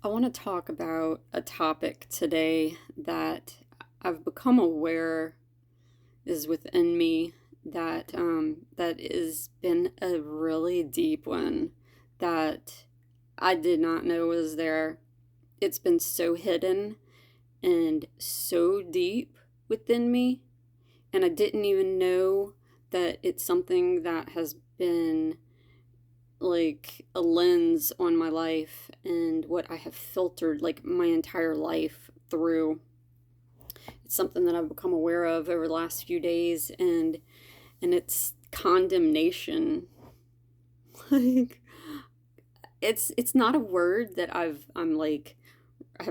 I want to talk about a topic today that I've become aware is within me that has been a really deep one that I did not know was there. It's been so hidden and so deep within me, and I didn't even know that it's something that has been like a lens on my life and what I have filtered like my entire life through. It's something that I've become aware of over the last few days, and it's condemnation. Like it's not a word that I've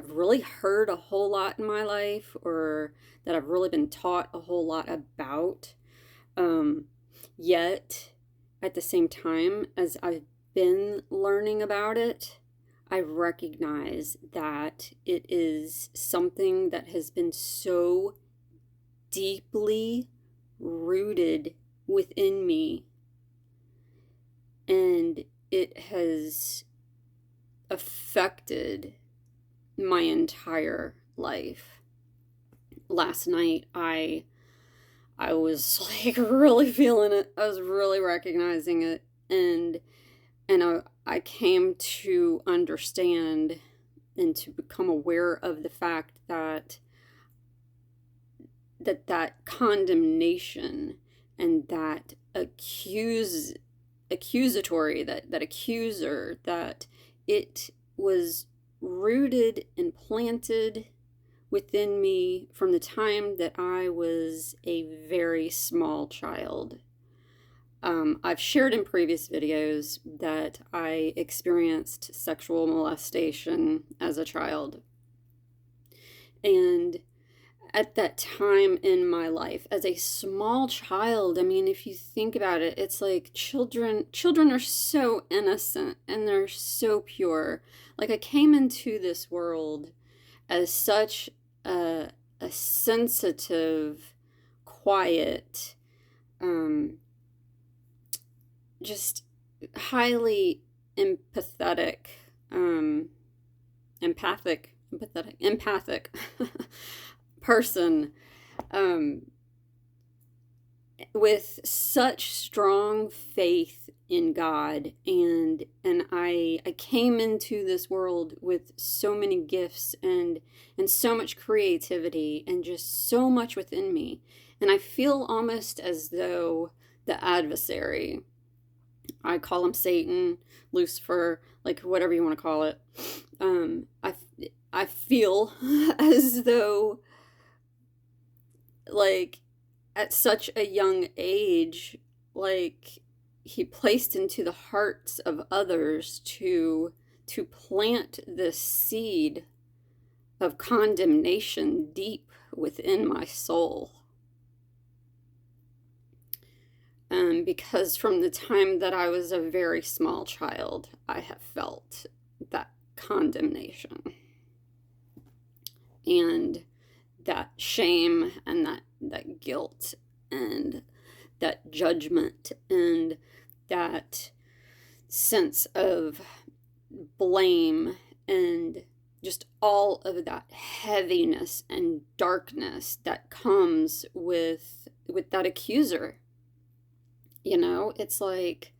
really heard a whole lot in my life, or that I've really been taught a whole lot about. Um, Yet, at the same time as I've been learning about it, I recognize that it is something that has been so deeply rooted within me, and it has affected my entire life. Last night, I was like really feeling it. I was really recognizing it, and I came to understand and to become aware of the fact that that condemnation and that accusatory, that accuser, that it was rooted and planted within me from the time that I was a very small child. I've shared in previous videos that I experienced sexual molestation as a child. And at that time in my life, as a small child, I mean, if you think about it, it's like children are so innocent and they're so pure. Like, I came into this world as such a sensitive, quiet, um, just highly empathetic, um, empathic person, um, with such strong faith in God, and I came into this world with so many gifts and so much creativity and just so much within me. And I feel almost as though the adversary, I call him Satan, Lucifer, like whatever you want to call it. Um, I I feel as though, like, at such a young age, like, he placed into the hearts of others to plant this seed of condemnation deep within my soul. Because from the time that I was a very small child, I have felt that condemnation and that shame and that guilt and that judgment and that sense of blame and just all of that heaviness and darkness that comes with that accuser. It's like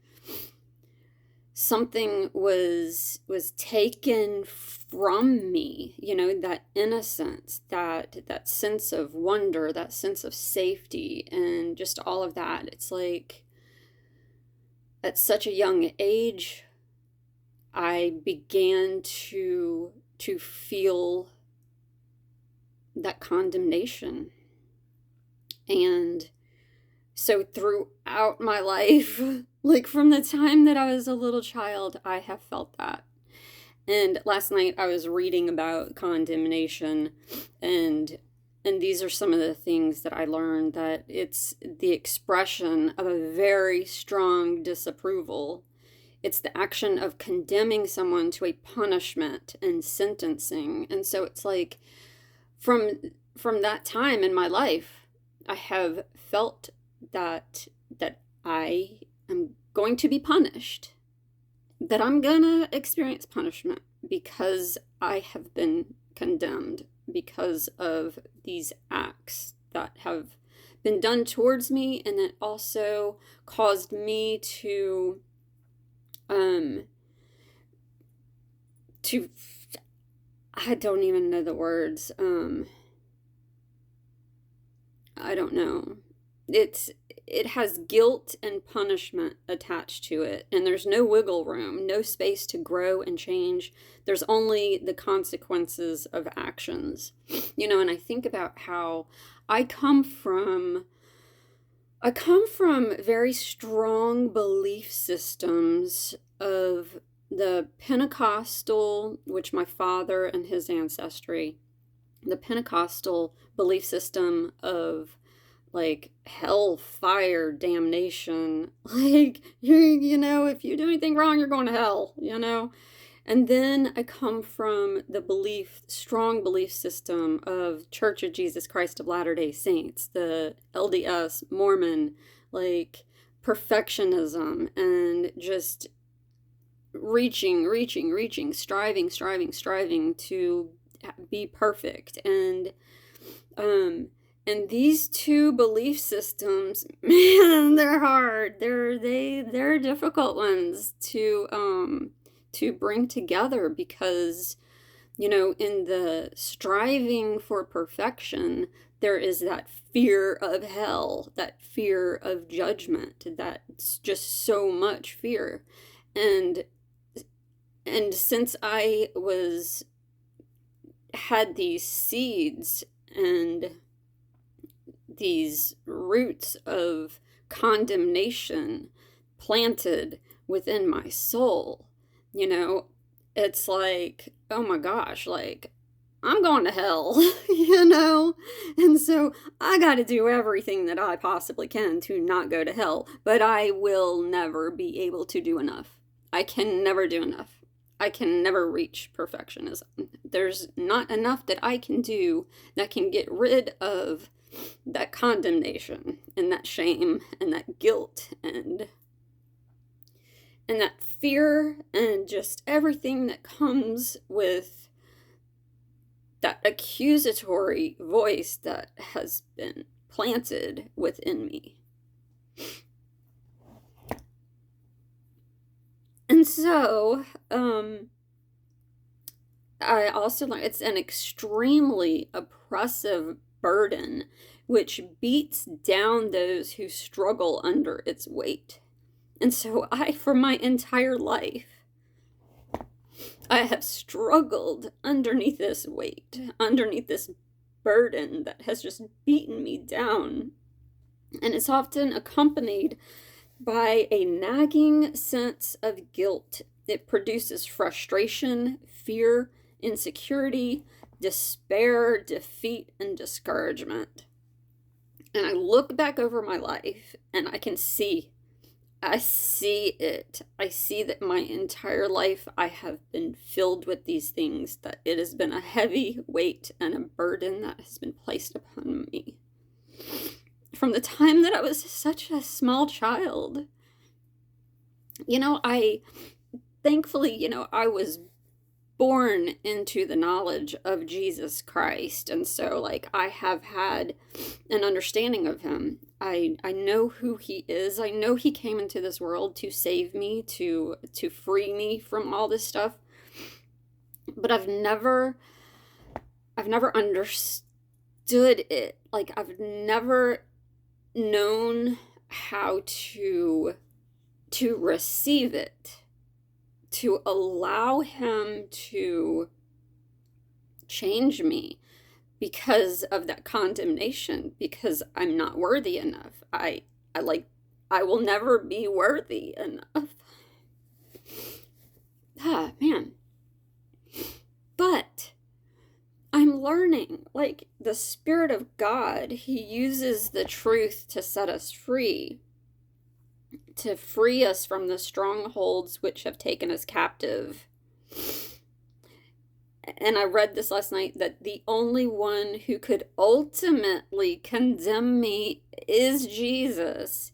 something was taken from me, that innocence, that sense of wonder, that sense of safety, and just all of that. It's like at such a young age I began to feel that condemnation. And so throughout my life, like from the time that I was a little child, I have felt that. And last night I was reading about condemnation, and and these are some of the things that I learned, that it's the expression of a very strong disapproval. It's the action of condemning someone to a punishment and sentencing. And so it's like from from that time in my life, I have felt that I am going to be punished, that I'm gonna experience punishment because I have been condemned because of these acts that have been done towards me, and it also caused me um to I don't even know the words. I don't know. It's it has guilt and punishment attached to it, and there's no wiggle room, no space to grow and change. There's only the consequences of actions. And I think about how I come from I come from very strong belief systems of the Pentecostal, which my father and his ancestry, the Pentecostal belief system of like hell, fire, damnation. Like, if you do anything wrong, you're going to hell. And then I come from the strong belief system of Church of Jesus Christ of Latter-day Saints, the LDS, Mormon, like perfectionism and just reaching, striving to be perfect. And these two belief systems, man, they're hard. They're difficult ones to bring together because, in the striving for perfection, there is that fear of hell, that fear of judgment, that's just so much fear. And since I had these seeds and these roots of condemnation planted within my soul, it's like, oh my gosh, like, I'm going to hell, And so I got to do everything that I possibly can to not go to hell, but I will never be able to do enough. I can never do enough. I can never reach perfectionism. There's not enough that I can do that can get rid of that condemnation and that shame and that guilt and that fear and just everything that comes with that accusatory voice that has been planted within me. And so, I also learned it's an extremely oppressive burden which beats down those who struggle under its weight. And so for my entire life, I have struggled underneath this weight, underneath this burden that has just beaten me down. And it's often accompanied by a nagging sense of guilt. It produces frustration, fear, insecurity, despair, defeat, and discouragement. And I look back over my life and I see it. I see that my entire life I have been filled with these things, that it has been a heavy weight and a burden that has been placed upon me. From the time that I was such a small child. Thankfully, I was born into the knowledge of Jesus Christ. And so, like, I have had an understanding of him. I know who he is. I know he came into this world to save me, to free me from all this stuff. But I've never understood it. Like, I've never known how to receive it, to allow him to change me because of that condemnation, because I'm not worthy enough. I will never be worthy enough. Man. But I'm learning, like, the Spirit of God, he uses the truth to set us free, to free us from the strongholds which have taken us captive. And I read this last night, that the only one who could ultimately condemn me is Jesus.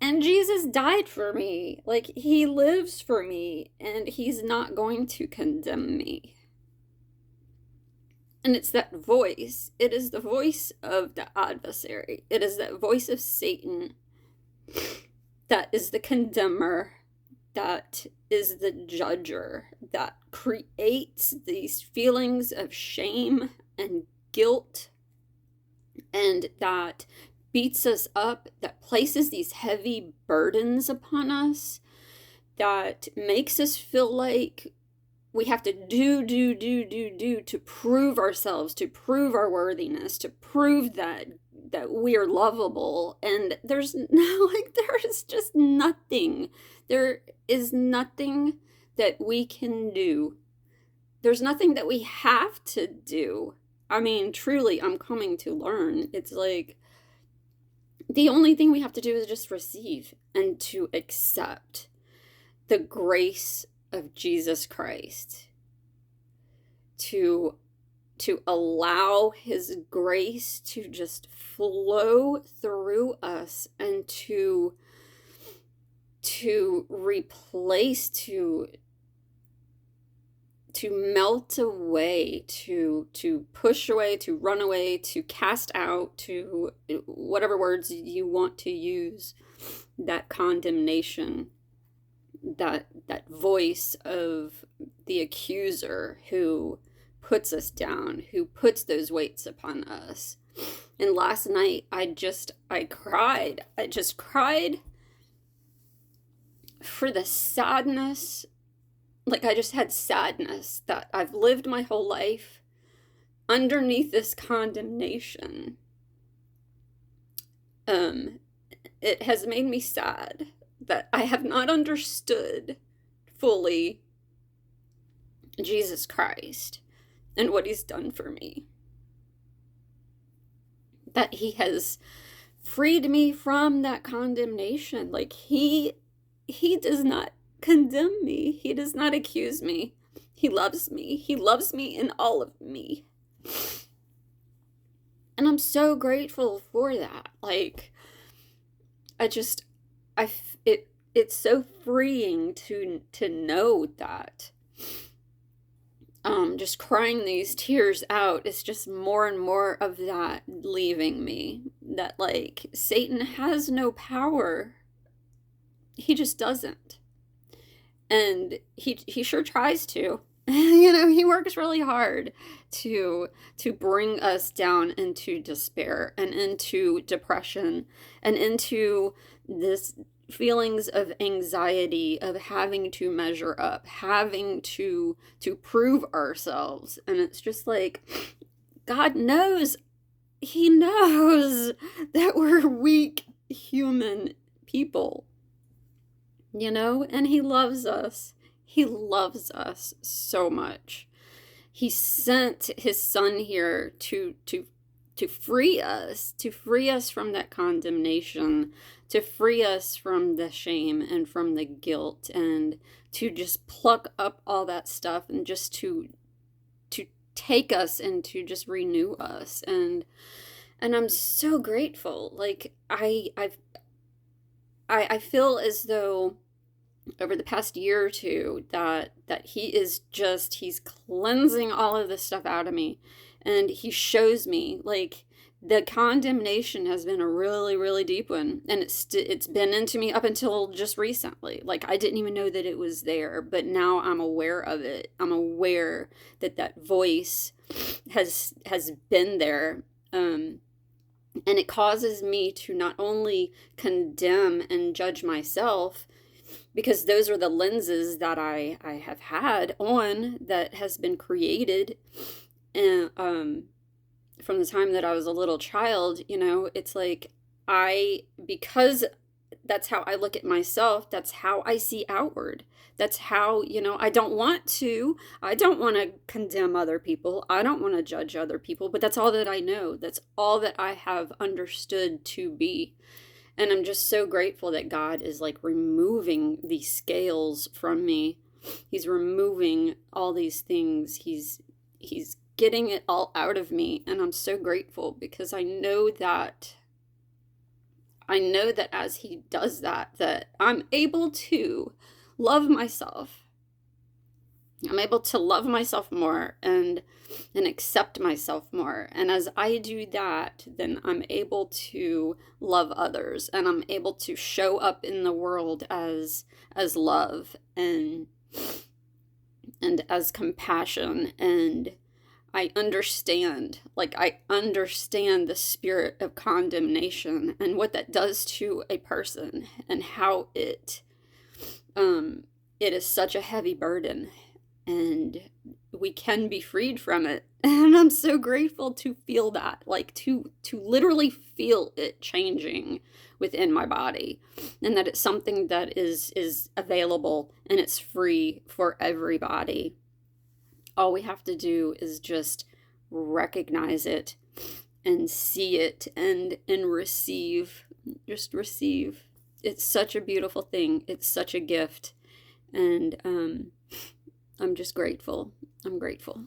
And Jesus died for me. Like, he lives for me, and he's not going to condemn me. And it's that voice. It is the voice of the adversary. It is that voice of Satan that is the condemner, that is the judger, that creates these feelings of shame and guilt, and that beats us up, that places these heavy burdens upon us, that makes us feel like we have to do to prove ourselves, to prove our worthiness, to prove that we are lovable. And there's just nothing. There is nothing that we can do. There's nothing that we have to do. I mean, truly, I'm coming to learn. It's like the only thing we have to do is just receive and to accept the grace of Jesus Christ, to allow his grace to just flow through us, and to replace, to melt away, to push away, to run away, to cast out, to whatever words you want to use, that condemnation, that voice of the accuser who puts us down, who puts those weights upon us. And last night I cried. I just cried for the sadness. Like, I just had sadness that I've lived my whole life underneath this condemnation. It has made me sad that I have not understood fully Jesus Christ and what he's done for me. That he has freed me from that condemnation. Like, he does not condemn me. He does not accuse me. He loves me. He loves me in all of me. And I'm so grateful for that. Like, it's so freeing to know that. Just crying these tears out is just more and more of that leaving me. That, like, Satan has no power. He just doesn't. And he sure tries to. He works really hard to bring us down into despair and into depression and into this feelings of anxiety, of having to measure up, having to prove ourselves. And it's just like, God knows, he knows that we're weak human people, and he loves us. He loves us so much. He sent his son here to free us from that condemnation, to free us from the shame and from the guilt, and to just pluck up all that stuff, and just to take us and to just renew us. And I'm so grateful. Like, I feel as though over the past year or two that he's cleansing all of this stuff out of me. And he shows me, like, the condemnation has been a really, really deep one. And it's been into me up until just recently. Like, I didn't even know that it was there, but now I'm aware of it. I'm aware that voice has been there. And it causes me to not only condemn and judge myself, because those are the lenses that I have had on, that has been created and from the time that I was a little child. It's like, because that's how I look at myself, that's how I see outward. That's how, I don't want to condemn other people. I don't want to judge other people, but that's all that I know. That's all that I have understood to be. And I'm just so grateful that God is, like, removing these scales from me. He's removing all these things. He's getting it all out of me. And I'm so grateful, because I know that I know that as he does that, that I'm able to love myself. I'm able to love myself more and accept myself more. And as I do that, then I'm able to love others, and I'm able to show up in the world as love and as compassion. And I understand the spirit of condemnation and what that does to a person, and how it is such a heavy burden, and we can be freed from it. And I'm so grateful to feel that, like to literally feel it changing within my body, and that it's something that is available and it's free for everybody. All we have to do is just recognize it and see it and receive. Just receive. It's such a beautiful thing. It's such a gift. And I'm just grateful. I'm grateful.